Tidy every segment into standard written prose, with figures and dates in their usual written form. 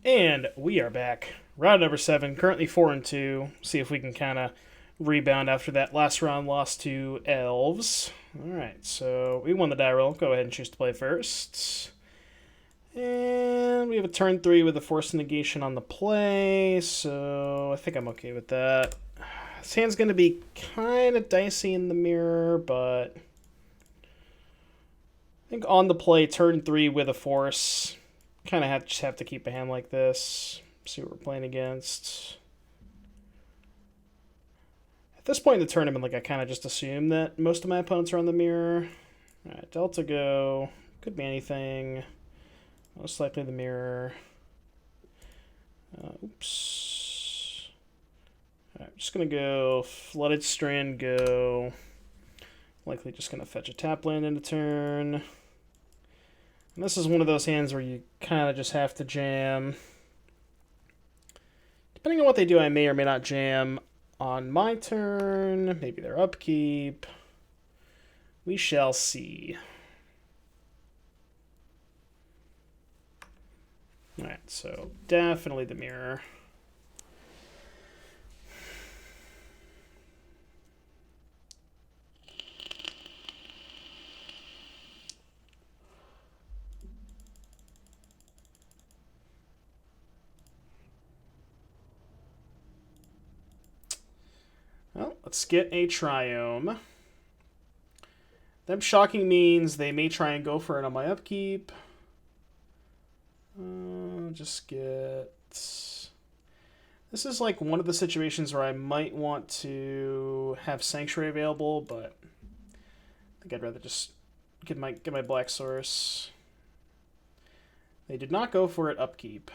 And we are back. Round number 7, currently 4-2. See if we can kind of rebound after that last round loss to Elves. Alright, so we won the die roll. Go ahead and choose to play first. And we have a turn 3 with a force negation on the play, so I think I'm okay with that. This hand's going to be kind of dicey in the mirror, but I think on the play, turn 3 with a force. Kind of just have to keep a hand like this. See what we're playing against. At this point in the tournament, like I kind of just assume that most of my opponents are on the mirror. Alright, Delta go. Could be anything. Most likely the mirror. Oops. Alright, just going to go Flooded Strand, go. Likely just going to fetch a tap land in a turn. And this is one of those hands where you kind of just have to jam. Depending on what they do, I may or may not jam on my turn. Maybe their upkeep. We shall see. Alright, so definitely the mirror. Well, let's get a Triome. Them shocking means they may try and go for it on my upkeep. Just get... This is like one of the situations where I might want to have Sanctuary available, but I think I'd rather just get my Black Source. They did not go for it upkeep.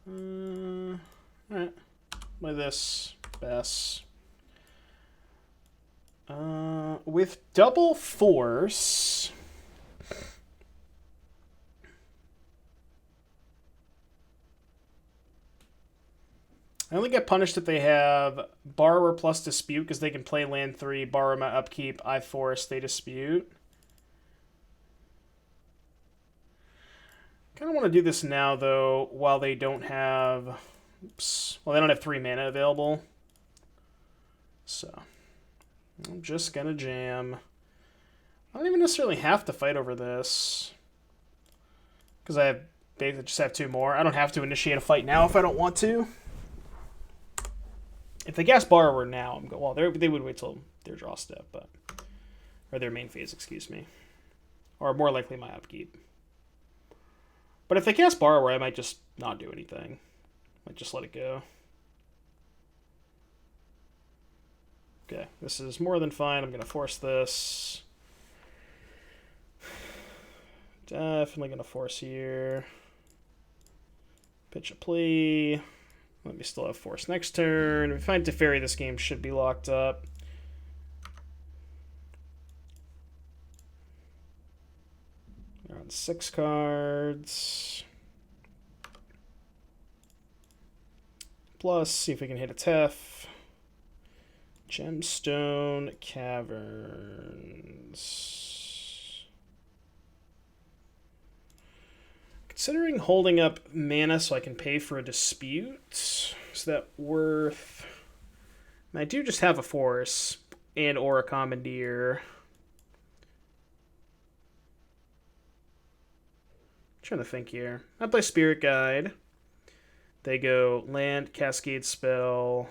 Alright. Play this. Best. With double force... I only get punished if they have Borrower plus Dispute, because they can play land 3, borrow my upkeep, I force, they dispute. Kind of want to do this now, though, while they don't have... Oops. Well, they don't have 3 mana available. So, I'm just going to jam. I don't even necessarily have to fight over this, because I basically just have 2 more. I don't have to initiate a fight now if I don't want to. If they cast Borrower now, I'm well, they would wait till their draw step, but or their main phase, excuse me, or more likely my upkeep. But if they cast Borrower, I might just not do anything. Might just let it go. Okay, this is more than fine. I'm gonna force this. Definitely gonna force here. Pitch a plea. Let me still have force next turn. If we find Teferi, this game should be locked up. They're on 6 cards. Plus, see if we can hit a Tef. Gemstone Caverns. Considering holding up mana so I can pay for a dispute, is that worth... I do just have a force and or a commandeer. I'm trying to think here. I play Spirit Guide. They go land, Cascade spell,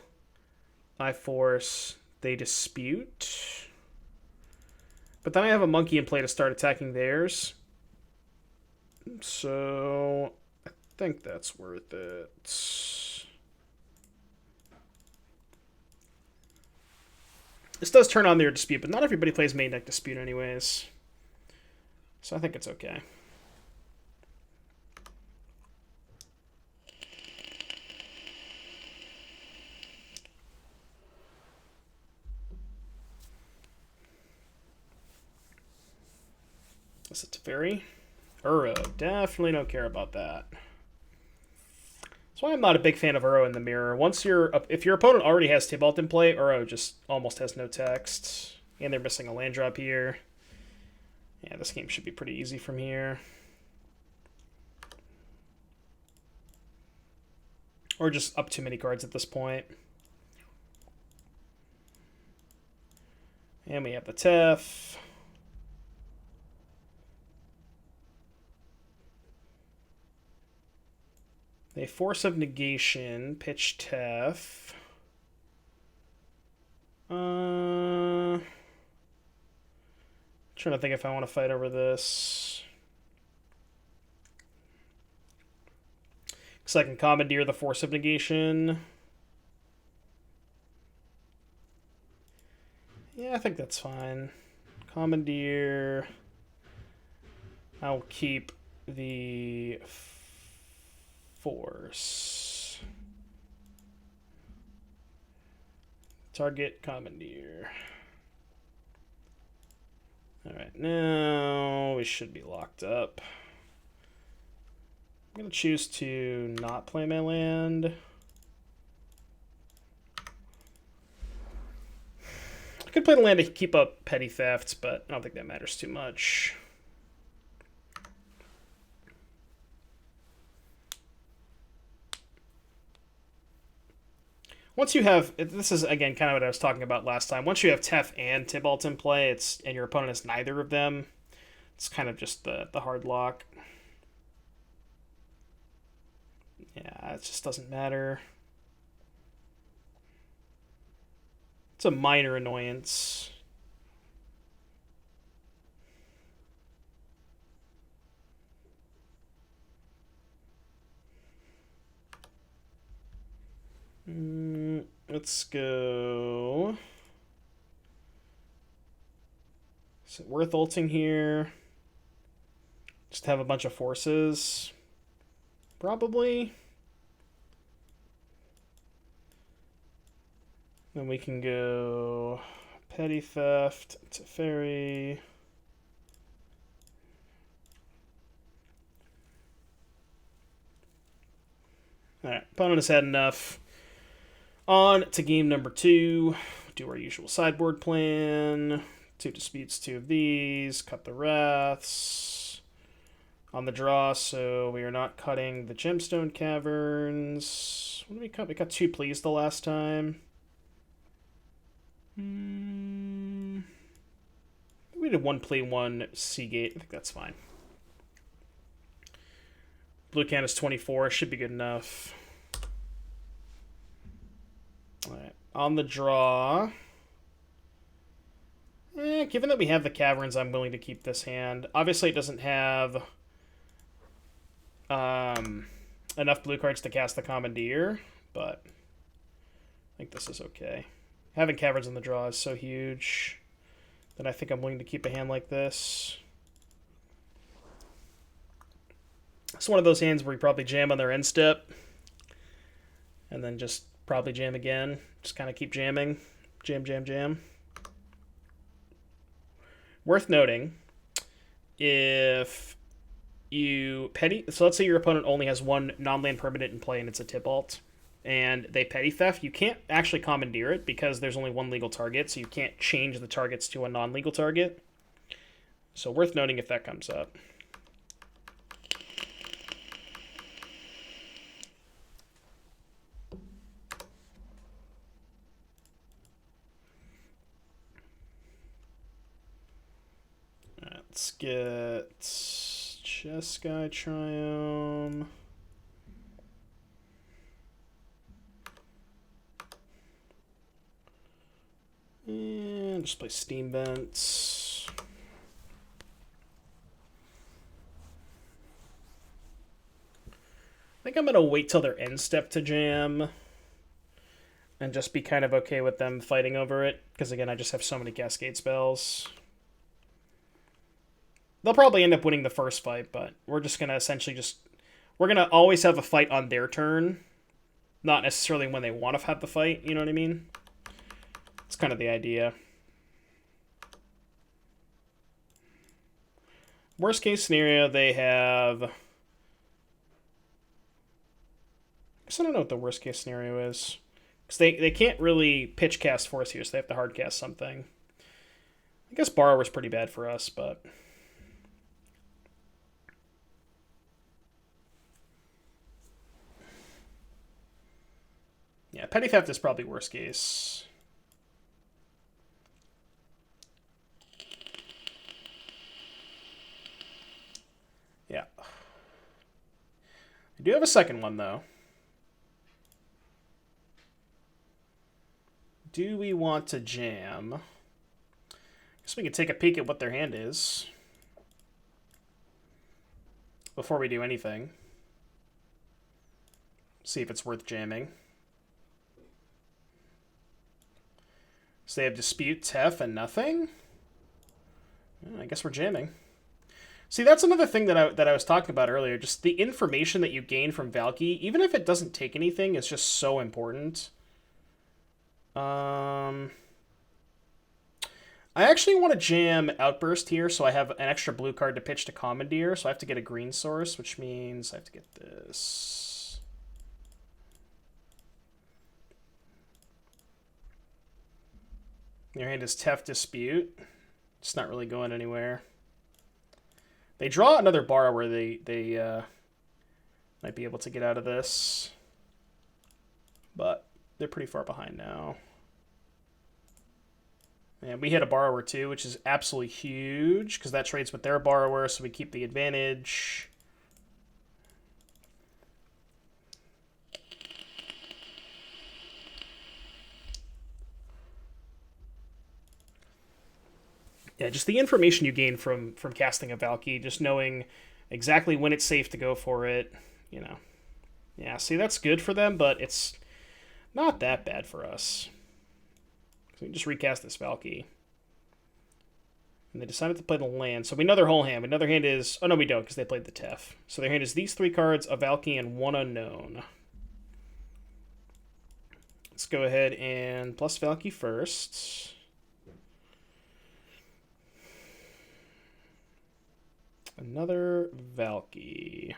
I force, they dispute. But then I have a monkey in play to start attacking theirs. So, I think that's worth it. This does turn on their dispute, but not everybody plays main deck dispute anyways. So I think it's okay. Is it Teferi? Uro, definitely don't care about that. That's why I'm not a big fan of Uro in the mirror. If your opponent already has Tibalt in play, Uro just almost has no text. And they're missing a land drop here. Yeah, this game should be pretty easy from here. Or just up too many cards at this point. And we have the Tef. They Force of Negation, pitch Tef. Trying to think if I want to fight over this. Because I can commandeer the Force of Negation. Yeah, I think that's fine. Commandeer. I'll keep the Force. Target commandeer. Alright, now we should be locked up. I'm going to choose to not play my land. I could play the land to keep up petty thefts, but I don't think that matters too much. Once you have, this is again kind of what I was talking about last time. Once you have Tef and Tibalt in play, and your opponent has neither of them, it's kind of just the hard lock. Yeah, it just doesn't matter. It's a minor annoyance. Let's go. Is it worth ulting here? Just have a bunch of forces? Probably. Then we can go petty theft to fairy. Alright, opponent has had enough. On to game number 2. Do our usual sideboard plan. 2 disputes, 2 of these. Cut the Wraths. On the draw, so we are not cutting the Gemstone Caverns. What did we cut? We cut 2 Pleas the last time. We did 1 Plea, 1 Seagate. I think that's fine. Blue can is 24. Should be good enough. Alright. On the draw. Given that we have the Caverns, I'm willing to keep this hand. Obviously, it doesn't have enough blue cards to cast the Commandeer, but I think this is okay. Having Caverns in the draw is so huge that I think I'm willing to keep a hand like this. It's one of those hands where you probably jam on their end step and then just probably jam again. Just kind of keep jamming. Jam, jam, jam. Worth noting, if you petty... So let's say your opponent only has 1 non-land permanent in play and it's a Tibalt, and they petty theft, you can't actually commandeer it because there's only 1 legal target, so you can't change the targets to a non-legal target. So worth noting if that comes up. Let's get Chess-Guy Triumph. And just play Steam Vents. I think I'm going to wait till their end step to jam and just be kind of okay with them fighting over it, because again, I just have so many Cascade spells. They'll probably end up winning the first fight, but we're just going to essentially we're going to always have a fight on their turn, not necessarily when they want to have the fight, you know what I mean? It's kind of the idea. Worst case scenario, they have... I guess I don't know what the worst case scenario is. Because they can't really pitch cast for us here, so they have to hard cast something. I guess Borrower's pretty bad for us, but... Yeah, Petty Theft is probably worst case. Yeah. I do have a second one, though. Do we want to jam? Guess we can take a peek at what their hand is before we do anything. See if it's worth jamming. So they have Dispute, Tef, and nothing? I guess we're jamming. See, that's another thing that I was talking about earlier. Just the information that you gain from Valki, even if it doesn't take anything, is just so important. I actually want to jam Outburst here, so I have an extra blue card to pitch to Commandeer, so I have to get a green source, which means I have to get this. Your hand is Tef Dispute. It's not really going anywhere. They draw another Borrower. They might be able to get out of this. But they're pretty far behind now. And we hit a Borrower too, which is absolutely huge, because that trades with their Borrower, so we keep the advantage. Yeah, just the information you gain from casting a Valki, just knowing exactly when it's safe to go for it, you know. Yeah, see, that's good for them, but it's not that bad for us. So we can just recast this Valki. And they decided to play the land. So we know their whole hand. Another hand is... Oh, no, we don't, because they played the Tef. So their hand is these 3 cards, a Valki, and 1 unknown. Let's go ahead and plus Valki first. Another Valki.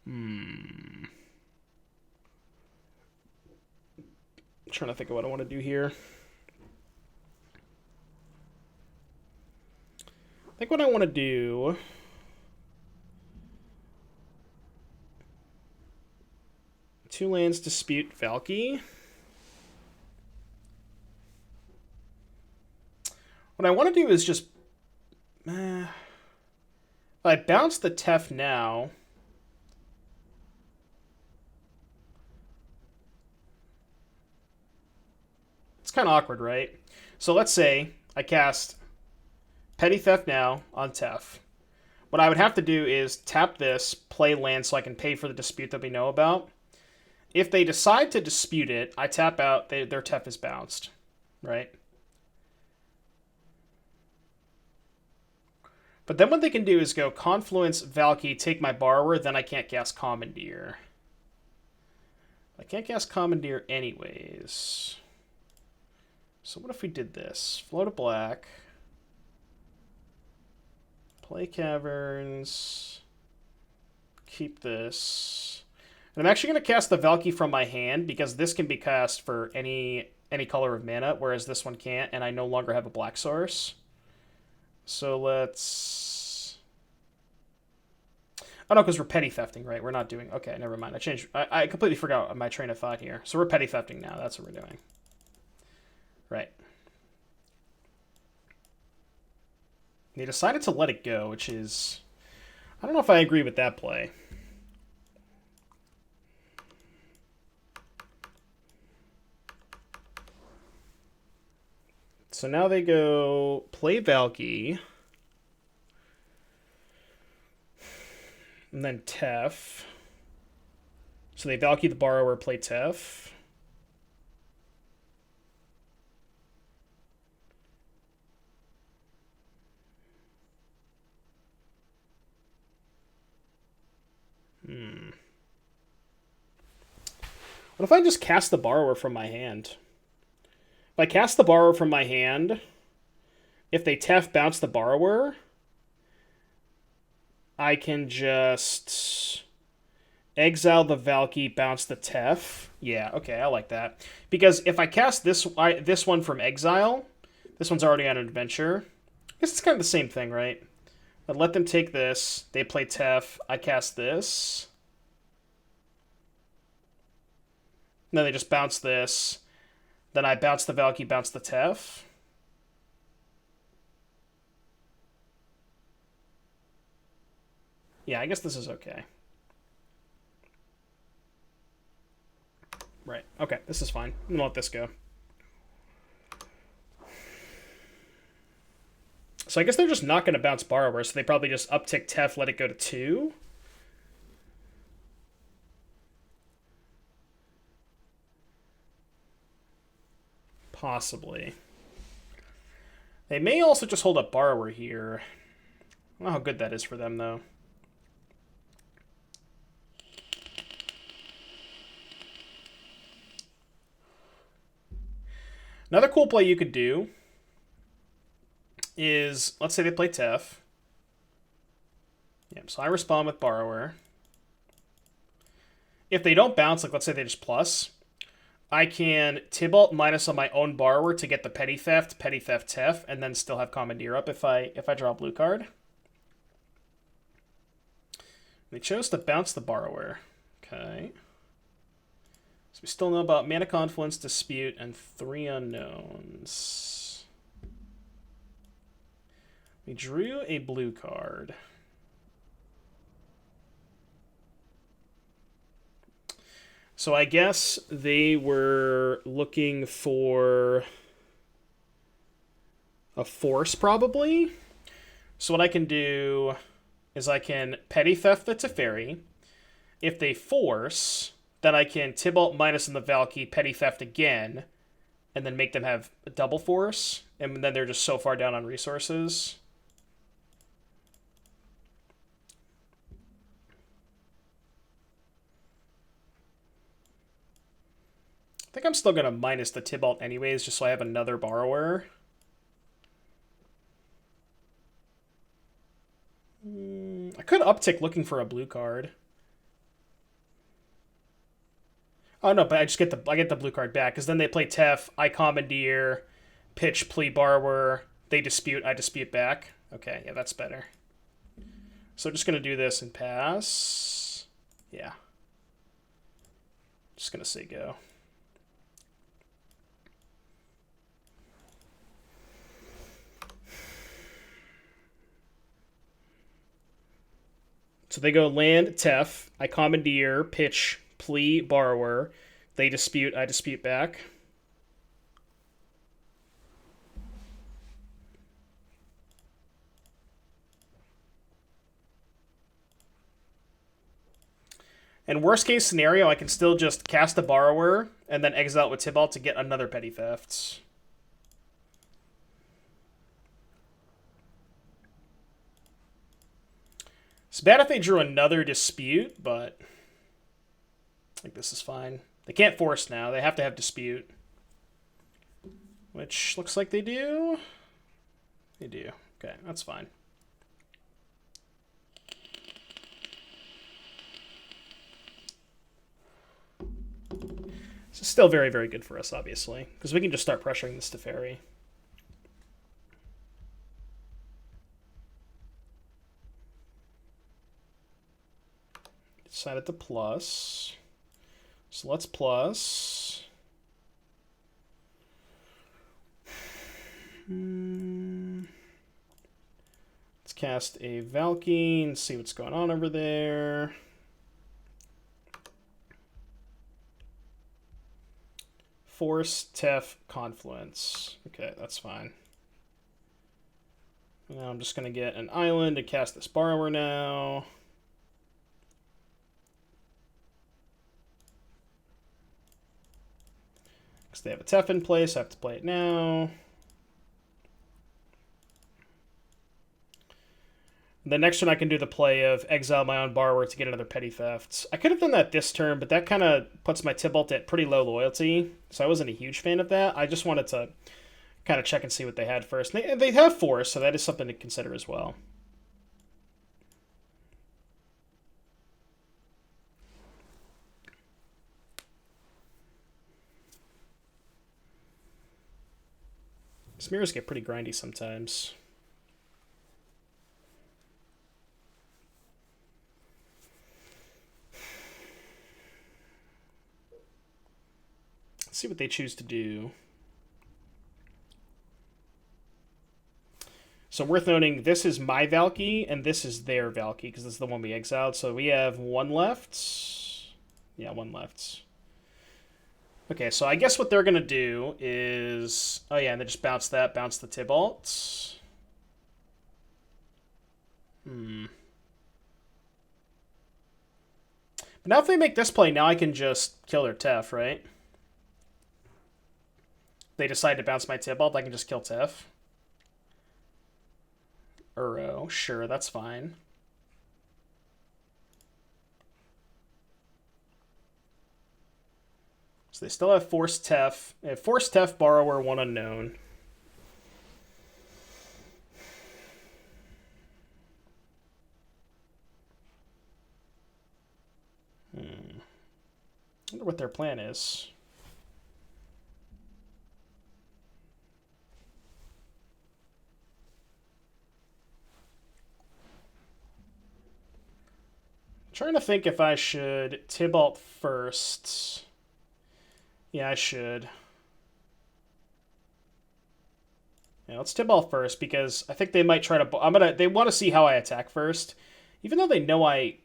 I'm trying to think of what I want to do here. I think what I want to do... Two lands, Dispute, Valki. What I want to do is just... if I bounce the Tef now... It's kind of awkward, right? So let's say I cast Petty Theft now on Tef. What I would have to do is tap this, play land so I can pay for the Dispute that we know about. If they decide to dispute it, I tap out, their Tef is bounced, right? But then what they can do is go Confluence, Valki, take my Borrower, then I can't cast Commandeer. I can't cast Commandeer anyways. So what if we did this? Float a black. Play Caverns. Keep this. And I'm actually going to cast the Valki from my hand, because this can be cast for any color of mana, whereas this one can't, and I no longer have a black source. So let's... Oh no, because we're petty thefting, right? We're not doing... Okay, never mind. I completely forgot my train of thought here. So we're petty thefting now. That's what we're doing. Right. They decided to let it go, which is... I don't know if I agree with that play. So now they go play Valki. And then Tef. So they Valki the Borrower, play Tef. What if I just cast the Borrower from my hand? If I cast the Borrower from my hand, if they Tef bounce the Borrower, I can just exile the Valki, bounce the Tef. Yeah, okay, I like that. Because if I cast this one from exile, this one's already on an adventure. I guess it's kind of the same thing, right? But let them take this. They play Tef. I cast this. then they just bounce this. Then I bounce the Valki, bounce the Tef. Yeah, I guess this is okay. Right. Okay, this is fine. I'm gonna let this go. So I guess they're just not going to bounce Borrower, so they probably just uptick Tef, let it go to 2. Possibly. They may also just hold up Borrower here. I don't know how good that is for them, though. Another cool play you could do is, let's say they play Tef. Yeah, so I respond with Borrower. If they don't bounce, like let's say they just plus, I can Tibalt minus on my own Borrower to get the Petty Theft Tef, and then still have Commandeer up if I draw a blue card. They chose to bounce the Borrower. Okay. So we still know about Mana Confluence, Dispute, and 3 unknowns. We drew a blue card. So I guess they were looking for a force, probably. So what I can do is I can Petty Theft the Teferi. If they force, then I can Tibalt minus in the Valki, Petty Theft again, and then make them have a double force, and then they're just so far down on resources. I think I'm still going to minus the Tibalt anyways, just so I have another Borrower. I could uptick looking for a blue card. Oh no, but I get the blue card back, because then they play Tef, I Commandeer, pitch, plea, Borrower, they dispute, I dispute back. Okay, yeah, that's better. So just going to do this and pass. Yeah. Just going to say go. So they go land, Tef, I Commandeer, pitch, plea, Borrower. They dispute, I dispute back. And worst case scenario, I can still just cast a Borrower and then exile it with Tibalt to get another Petty Theft. It's bad if they drew another Dispute, but I think this is fine. They can't force now. They have to have Dispute. Which looks like they do. They do. Okay, that's fine. This is still very, very good for us, obviously, because we can just start pressuring this Teferi. Decided to plus. So let's plus. Let's cast a Valki and see what's going on over there. Force, Tef, Confluence. Okay, that's fine. Now I'm just going to get an island to cast this Borrower now. Because they have a Tef in place, I have to play it now. The next turn I can do the play of exile my own Borrower to get another Petty Theft. I could have done that this turn, but that kind of puts my Tibalt at pretty low loyalty, so I wasn't a huge fan of that. I just wanted to kind of check and see what they had first. They have Force, so that is something to consider as well. Smears get pretty grindy sometimes. Let's see what they choose to do. So worth noting, this is my Valki, and this is their Valki, because this is the one we exiled. So we have one left. Yeah, one left. Okay, so I guess what they're going to do is... Oh yeah, and they just bounce that, bounce the Tybalt. But now if they make this play, now I can just kill their Tef, right? They decide to bounce my Tybalt, I can just kill Tef. Uro, sure, that's fine. So they still have Force Tef. They have Force Tef, Borrower, one unknown. I wonder what their plan is. Trying to think if I should Tybalt first. Yeah, I should. Yeah, let's Tybalt first because I think they might try to. They want to see how I attack first, even though they know I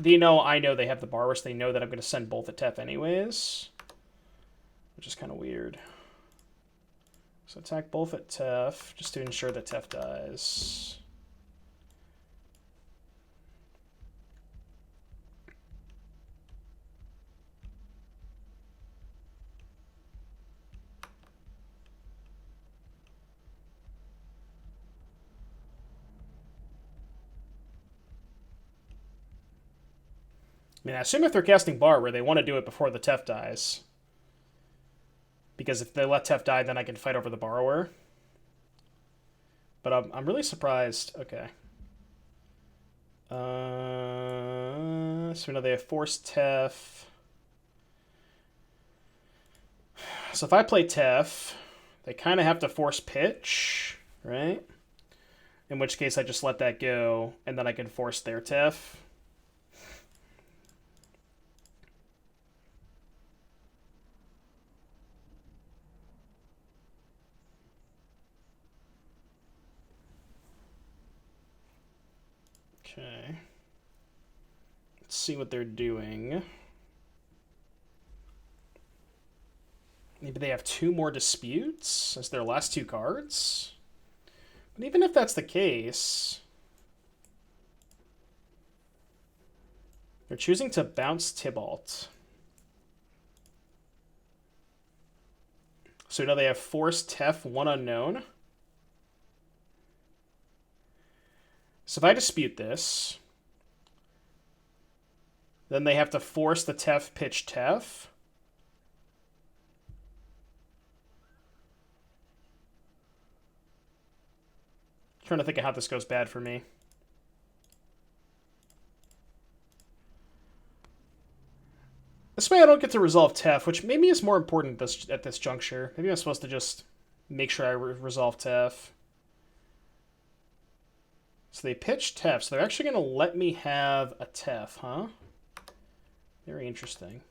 know they have the Barwars. They know that I'm going to send both at Tef anyways, which is kind of weird. So attack both at Tef just to ensure that Tef dies. I mean, I assume if they're casting Borrower, they want to do it before the Tef dies. Because if they let Tef die, then I can fight over the Borrower. But I'm really surprised. Okay. So we know they have Force Tef. So if I play Tef, they kind of have to force pitch, right? In which case I just let that go, and then I can force their Tef. Okay. Let's see what they're doing. Maybe they have two more disputes as their last two cards? But even if that's the case, they're choosing to bounce Tybalt. So now they have Force Tef, one unknown. So if I dispute this, then they have to force the Tef, pitch Tef. Trying to think of how this goes bad for me. This way I don't get to resolve Tef, which maybe is more important at this juncture. Maybe I'm supposed to just make sure I resolve Tef. So they pitch Tef, so they're actually going to let me have a Tef, huh? Very interesting.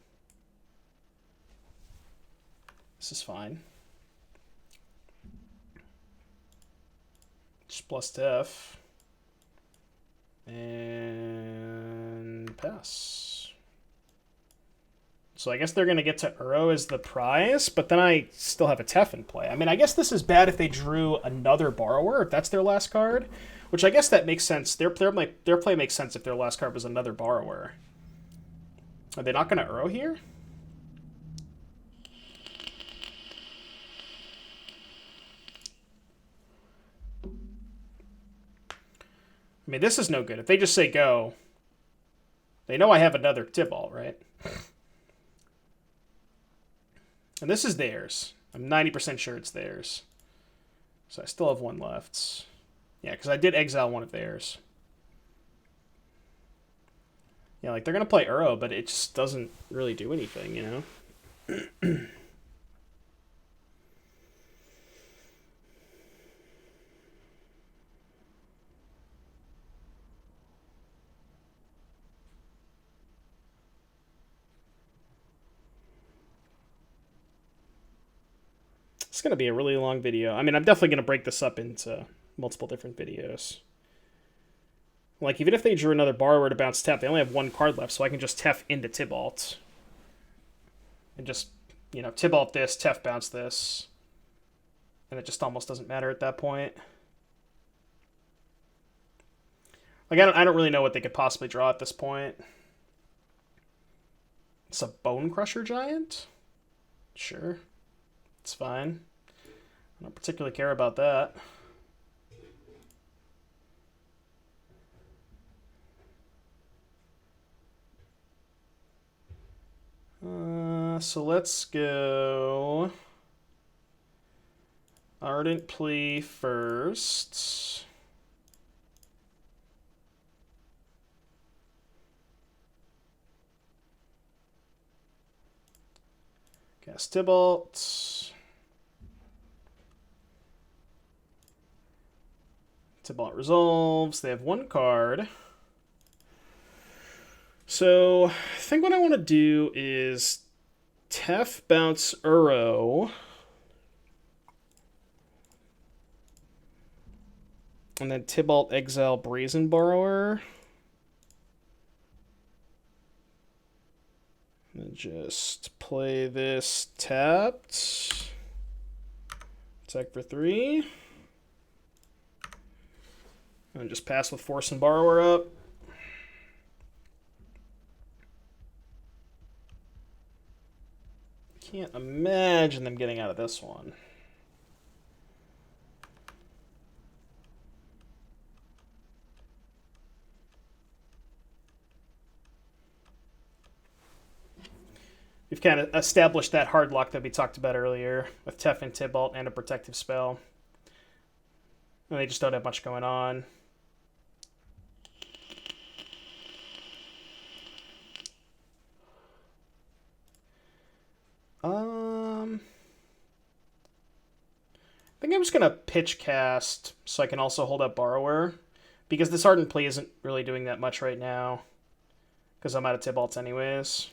This is fine. Just plus Tef. And pass. So I guess they're going to get to Uro as the prize, but then I still have a Tef in play. I mean, I guess this is bad if they drew another Borrower, if that's their last card. Which I guess that makes sense. Their play makes sense if their last card was another Borrower. Are they not going to Uro here? I mean, this is no good. If they just say go, they know I have another Tybalt, right? And this is theirs. I'm 90% sure it's theirs. So I still have one left. Yeah, because I did exile one of theirs. Yeah, like, they're going to play Uro, but it just doesn't really do anything, you know? It's going to be a really long video. I mean, I'm definitely going to break this up into multiple different videos. Like, even if they drew another borrower to bounce Tef, they only have one card left, so I can just Tef into Tibalt. And just, you know, Tibalt this, Tef bounce this. And it just almost doesn't matter at that point. Like, I don't really know what they could possibly draw at this point. It's a Bone Crusher Giant? Sure. It's fine. I don't particularly care about that. So let's go Ardent Plea first. Cast Tibalt. Tibalt resolves. They have one card. So I think what I want to do is Tef bounce Uro. And then Tibalt exile Brazen Borrower. And just play this tapped. Attack for 3. And just pass with Force and Borrower up. Can't imagine them getting out of this one. We've kind of established that hard lock that we talked about earlier with Tef and Tibalt and a protective spell. And they just don't have much going on. I think I'm just going to pitch cast so I can also hold up Borrower. Because this Ardent Plea isn't really doing that much right now. Because I'm out of Tibalts anyways.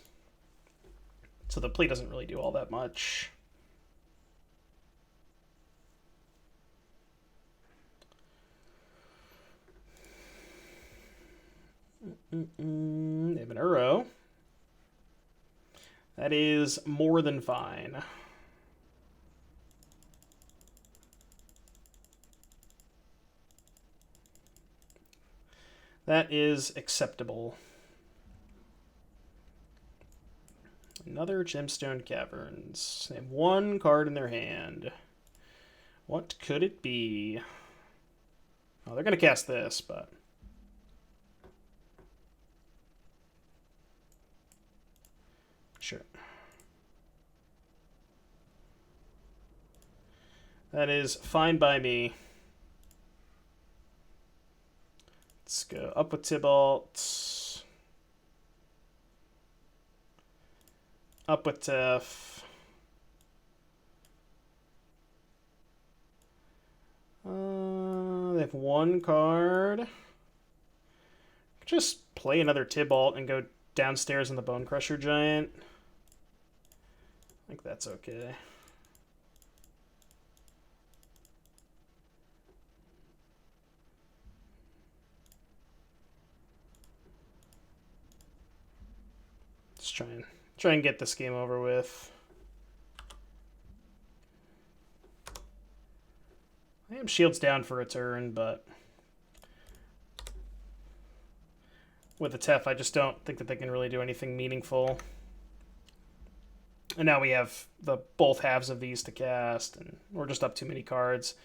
So the Plea doesn't really do all that much. They have an Uro. That is more than fine. That is acceptable. Another Gemstone Caverns. They have one card in their hand. What could it be? Oh, they're going to cast this, but... Sure. That is fine by me. Let's go up with Tibalt. Up with Tef. They have one card. Just play another Tibalt and go downstairs in the Bone Crusher Giant. I think that's okay. Let's try and get this game over with. I am shields down for a turn, but with the Tef, I just don't think that they can really do anything meaningful. And now we have the both halves of these to cast, and we're just up too many cards.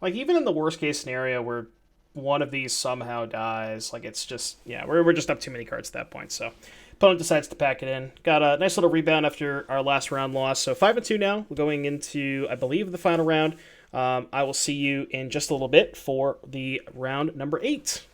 Like, even in the worst case scenario where one of these somehow dies, like, it's just, yeah, we're just up too many cards at that point. So opponent decides to pack it in. Got a nice little rebound after our last round loss. So 5-2 now. We're going into, I believe, the final round. I will see you in just a little bit for the round number 8.